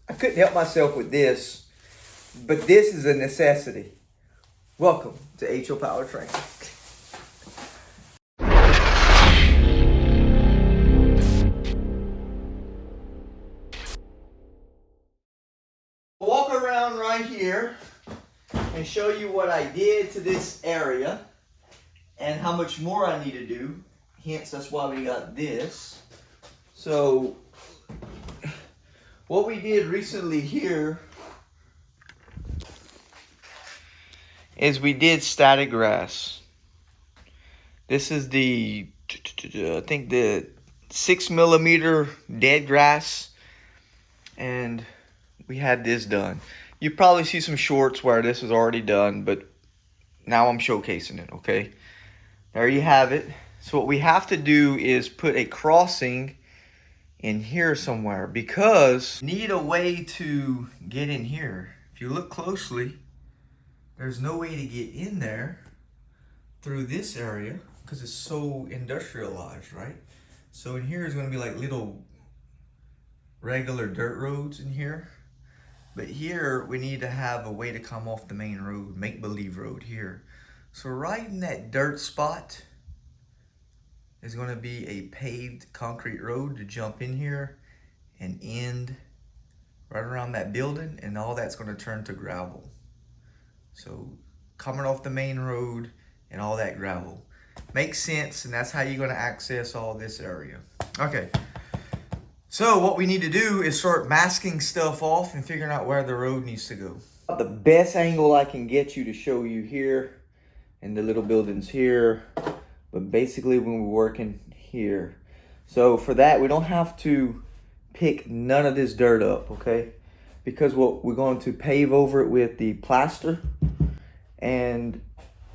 I couldn't help myself with this, but this is a necessity. Welcome to H.O. Power Training. Walk around right here and show you what I did to this area and how much more I need to do. Hence, that's why we got this. So, what we did recently here is we did static grass. This is the, I think the 6mm dead grass, and we had this done. You probably see some shorts where this was already done, but now I'm showcasing it, okay? There you have it. So what we have to do is put a crossing in here somewhere because we need a way to get in here. If you look closely, there's no way to get in there through this area because it's so industrialized, right? So in here is going to be like little regular dirt roads in here. But here we need to have a way to come off the main road, make-believe road here. So right in that dirt spot is going to be a paved concrete road to jump in here and end right around that building, and all that's going to turn to gravel. So coming off the main road and all that gravel. Makes sense, and that's how you're going to access all this area. Okay. So what we need to do is start masking stuff off and figuring out where the road needs to go. The best angle I can get you to show you here, and the little buildings here, but basically when we're working here. So for that, we don't have to pick none of this dirt up, okay? Because what we're going to pave over it with the plaster, and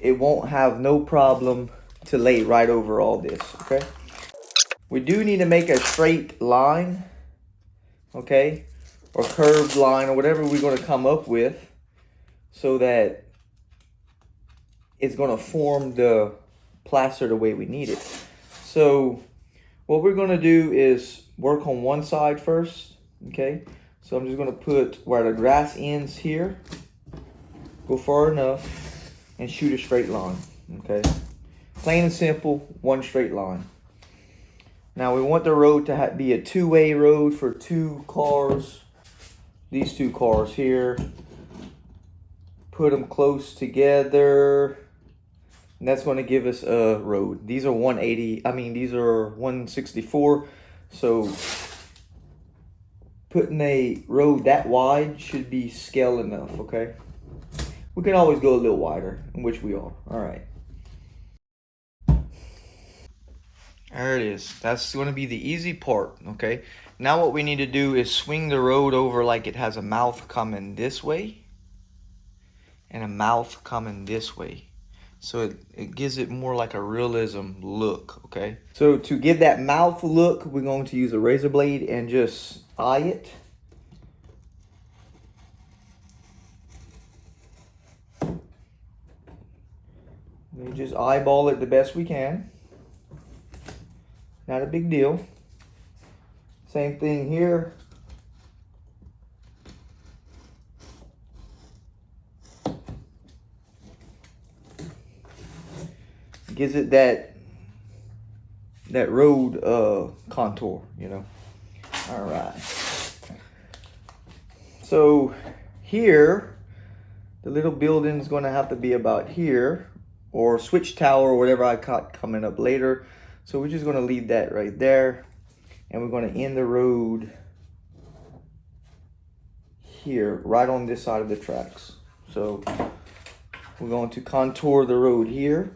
it won't have no problem to lay right over all this, okay? We do need to make a straight line, okay, or curved line, or whatever we're going to come up with, so that it's going to form the plaster the way we need it. So what we're going to do is work on one side first, okay? So I'm just going to put where the grass ends here, go far enough, and shoot a straight line, okay? Plain and simple, one straight line. Now we want the road to be a two-way road for two cars. These two cars here. Put them close together. And that's going to give us a road. These are 180. I mean, these are 164. So putting a road that wide should be scale enough, okay? We can always go a little wider, in which we are. All right. There it is. That's going to be the easy part, okay? Now what we need to do is swing the road over like it has a mouth coming this way and a mouth coming this way. So it gives it more like a realism look, okay? So to give that mouth look, we're going to use a razor blade and just eye it. We just eyeball it the best we can. Not a big deal. Same thing here. Gives it that road contour, you know. All right. So here, the little building's going to have to be about here, or switch tower, or whatever I caught coming up later. So we're just going to leave that right there, and we're going to end the road here, right on this side of the tracks. So we're going to contour the road here.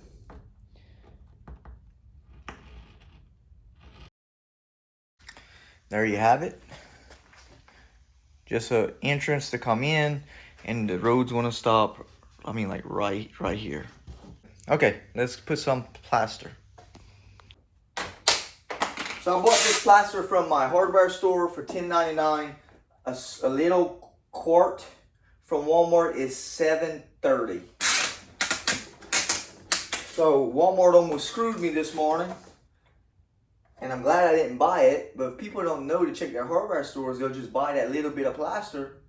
There you have it. Just an entrance to come in, and the road's going to stop, I mean, like right here. Okay, let's put some plaster. So I bought this plaster from my hardware store for $10.99. A little quart from Walmart is $7.30. So Walmart almost screwed me this morning. And I'm glad I didn't buy it, but if people don't know to check their hardware stores, they'll just buy that little bit of plaster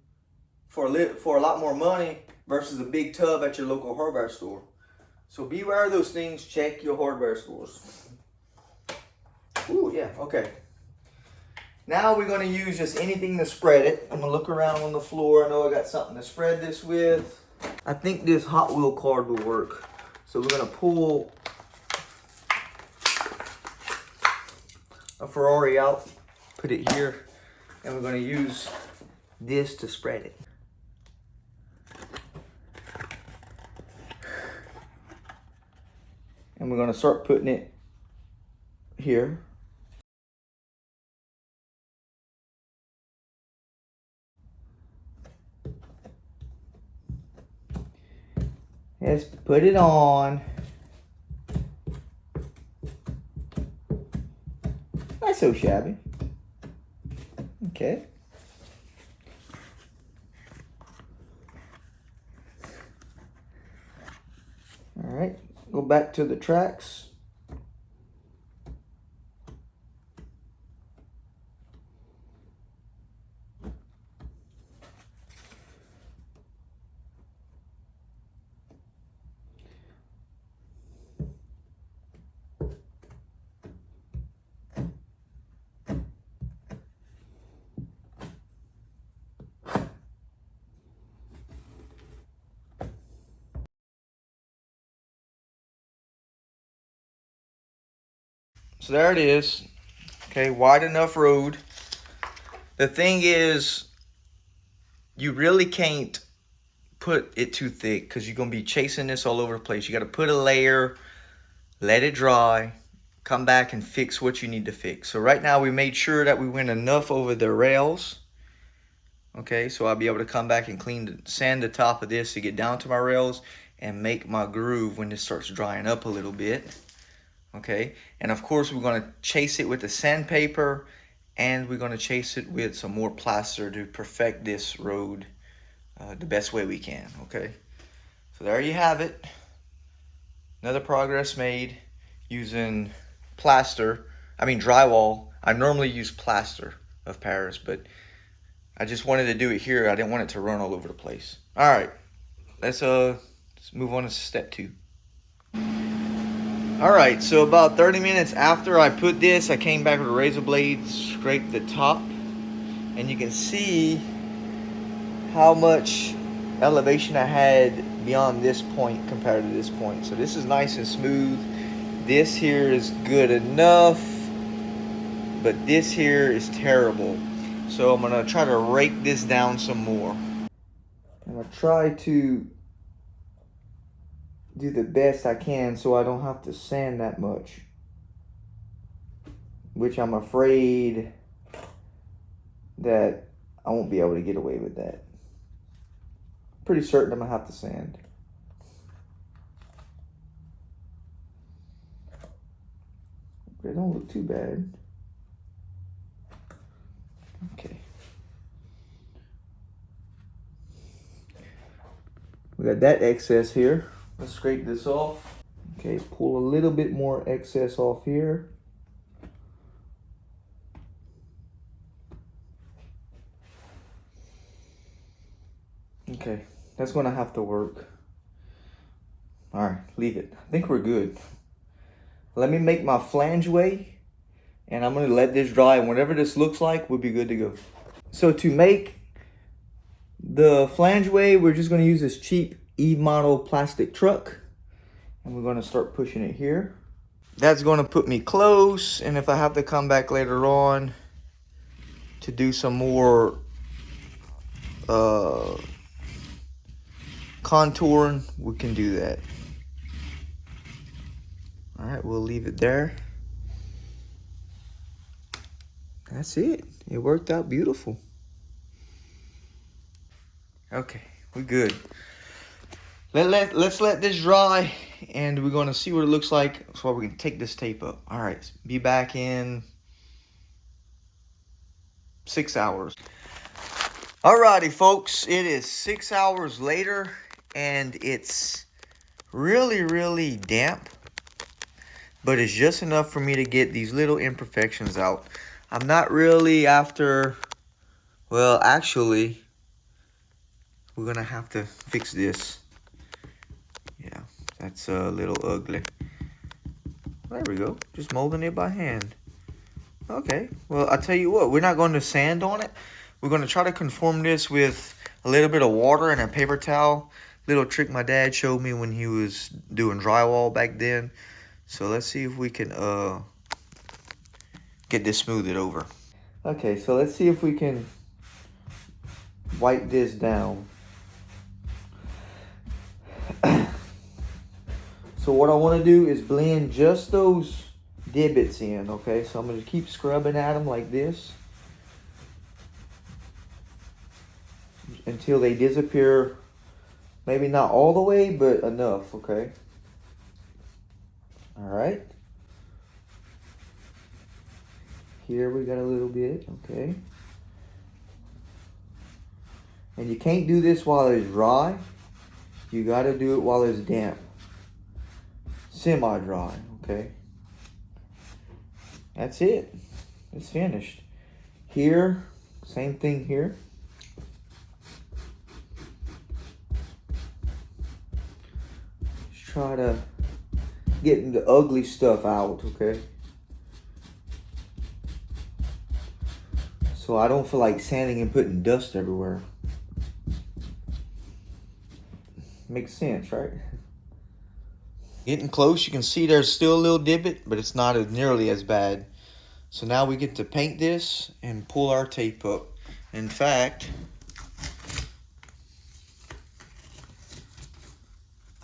for a lot more money versus a big tub at your local hardware store. So beware of those things, check your hardware stores. Ooh, yeah, okay. Now we're gonna use just anything to spread it. I'm gonna look around on the floor. I know I got something to spread this with. I think this Hot Wheel card will work. So we're gonna pull a Ferrari out, put it here, and we're gonna use this to spread it. And we're gonna start putting it here. Let's put it on. Not so shabby. Okay. All right, go back to the tracks. So there it is. Okay, wide enough road. The thing is, you really can't put it too thick because you're going to be chasing this all over the place. You got to put a layer, let it dry, come back and fix what you need to fix. So right now we made sure that we went enough over the rails. Okay, so I'll be able to come back and sand the top of this to get down to my rails and make my groove when this starts drying up a little bit. Okay, and of course we're going to chase it with the sandpaper, and we're going to chase it with some more plaster to perfect this road the best way we can. Okay, so there you have it. Another progress made using drywall. I normally use plaster of Paris, but I just wanted to do it here. I didn't want it to run all over the place. All right, let's move on to step 2. All right, so about 30 minutes after I put this, I came back with a razor blade, scraped the top, and you can see how much elevation I had beyond this point compared to this point. So this is nice and smooth. This here is good enough, but this here is terrible. So I'm gonna try to rake this down some more. I'm gonna try to do the best I can so I don't have to sand that much, which I'm afraid that I won't be able to get away with that. Pretty certain I'm gonna have to sand. But it don't look too bad. Okay. We got that excess here. Let's scrape this off. Okay, pull a little bit more excess off here. Okay, that's gonna have to work. All right, leave it. I think we're good. Let me make my flangeway, and I'm gonna let this dry, and whatever this looks like, we'll be good to go. So to make the flangeway, we're just gonna use this cheap E-model plastic truck, and we're gonna start pushing it here. That's gonna put me close, and if I have to come back later on to do some more contouring, we can do that. All right, we'll leave it there. That's it. It worked out beautiful. Okay, we're good. Let's let this dry, and we're gonna see what it looks like so we can take this tape up. All right, be back in 6 hours. Alrighty, folks, it is 6 hours later, and it's really, really damp. but it's just enough for me to get these little imperfections out. I'm not really after, well, actually, we're gonna have to fix this. Yeah, that's a little ugly. There we go, just molding it by hand. Okay, well, I'll tell you what, we're not going to sand on it. We're going to try to conform this with a little bit of water and a paper towel. Little trick my dad showed me when he was doing drywall back then. So let's see if we can get this smoothed over. Okay, so let's see if we can wipe this down. So what I want to do is blend just those divots in, okay? So I'm going to keep scrubbing at them like this until they disappear. Maybe not all the way, but enough, okay? All right. Here we got a little bit, okay? And you can't do this while it's dry. You got to do it while it's damp. Semi-dry, okay? That's it. It's finished. Here, same thing here. Just try to get the ugly stuff out, okay? So I don't feel like sanding and putting dust everywhere. Makes sense, right? Getting close, you can see there's still a little divot, but it's not nearly as bad. So now we get to paint this and pull our tape up. In fact,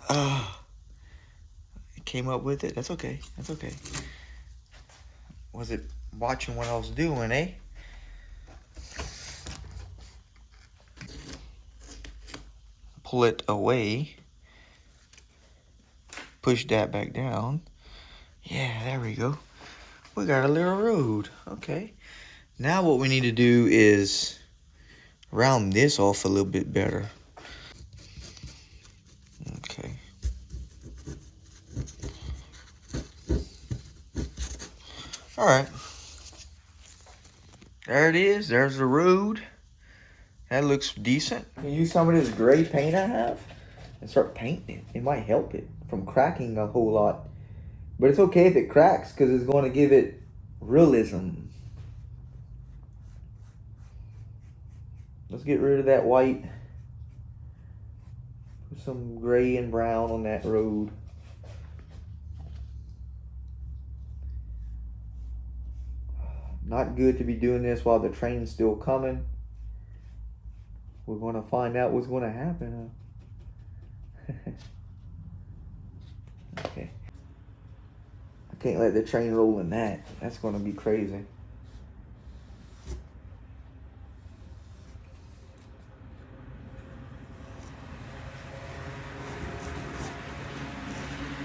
it came up with it. That's okay. That's okay. Was it watching what I was doing, eh? Pull it away. Push that back down. Yeah, there we go. We got a little road. Okay. Now what we need to do is round this off a little bit better. Okay. All right. There it is. There's the road. That looks decent. You can use some of this gray paint I have and start painting it. It might help it from cracking a whole lot. But it's okay if it cracks because it's going to give it realism. Let's get rid of that white. Put some gray and brown on that road. Not good to be doing this while the train's still coming. We're going to find out what's going to happen. Okay. I can't let the train roll in that. That's going to be crazy.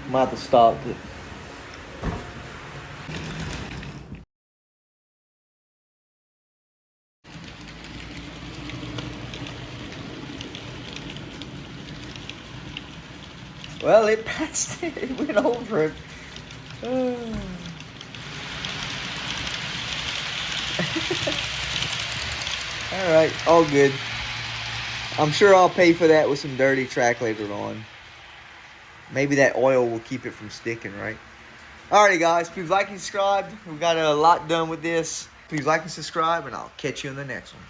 I'm about to stop it. Well, it passed it. It went over it. All right, all good. I'm sure I'll pay for that with some dirty track later on. Maybe that oil will keep it from sticking, right? Alrighty, guys. Please like and subscribe. We've got a lot done with this. Please like and subscribe, and I'll catch you in the next one.